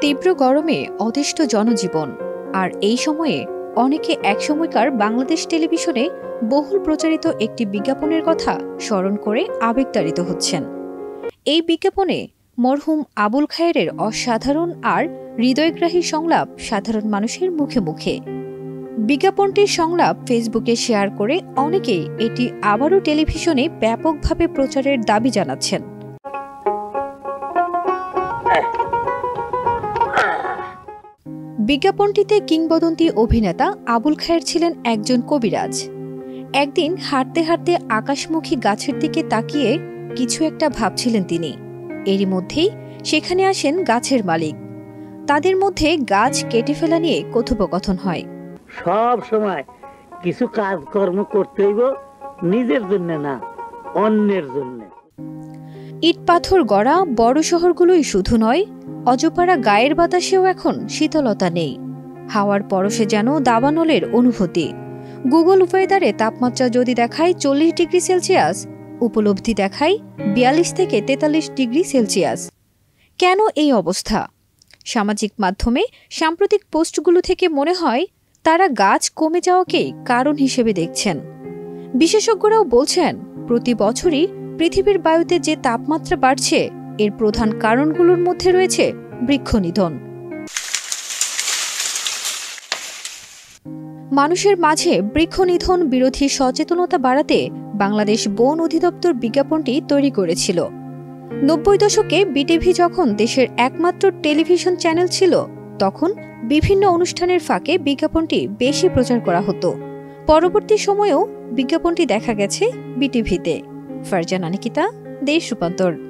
তীব্র গরমে অতিষ্ঠ জনজীবন। আর এই সময়ে অনেকে একসময়কার বাংলাদেশ টেলিভিশনে বহুল প্রচারিত একটি বিজ্ঞাপনের কথা স্মরণ করে আবেগতাড়িত হচ্ছেন। এই বিজ্ঞাপনে মরহুম আবুল খায়েরের অসাধারণ আর হৃদয়গ্রাহী সংলাপ সাধারণ মানুষের মুখে মুখে। বিজ্ঞাপনটির সংলাপ ফেসবুকে শেয়ার করে অনেকেই এটি আবারও টেলিভিশনে ব্যাপকভাবে প্রচারের দাবি জানাচ্ছেন। বিজ্ঞাপনটিতে কিংবদন্তি অভিনেতা আবুল খায়ের ছিলেন একজন কবিরাজ। একদিন হাঁটতে হাঁটতে আকাশমুখী গাছের দিকে তাকিয়ে কিছু একটা ভাবছিলেন তিনি। এরই মধ্যেই সেখানে আসেন গাছের মালিক। তাদের মধ্যে গাছ কেটে ফেলা নিয়ে কথোপকথন হয়। সব সময় কিছু কাজকর্ম করতে হইব, নিজের জন্য না, অন্যের জন্য। ইট পাথর গড়া বড় শহরগুলোই শুধু নয়, অজপাড়া গায়ের বাতাসেও এখন শীতলতা নেই। হাওয়ার পরশে যেন দাবানলের অনুভূতি। গুগল ওয়েদারে তাপমাত্রা যদি দেখায় 40 ডিগ্রি সেলসিয়াস, উপলব্ধি দেখায় 42 থেকে 43 ডিগ্রি সেলসিয়াস। কেন এই অবস্থা? সামাজিক মাধ্যমে সাম্প্রতিক পোস্টগুলো থেকে মনে হয় তারা গাছ কমে যাওয়াকেই কারণ হিসেবে দেখছেন। বিশেষজ্ঞরাও বলছেন, প্রতি বছরই পৃথিবীর বায়ুতে যে তাপমাত্রা বাড়ছে এর প্রধান কারণগুলোর মধ্যে রয়েছে বৃক্ষনিধন। মানুষের মাঝে বৃক্ষনিধন বিরোধী সচেতনতা বাড়াতে বাংলাদেশ বন অধিদপ্তর বিজ্ঞাপনটি তৈরি করেছিল। 90 দশকে বিটিভি যখন দেশের একমাত্র টেলিভিশন চ্যানেল ছিল, তখন বিভিন্ন অনুষ্ঠানের ফাঁকে বিজ্ঞাপনটি বেশি প্রচার করা হতো। পরবর্তী সময়েও বিজ্ঞাপনটি দেখা গেছে বিটিভিতে। ফারজানা নিকিতা, দেশ রূপান্তর।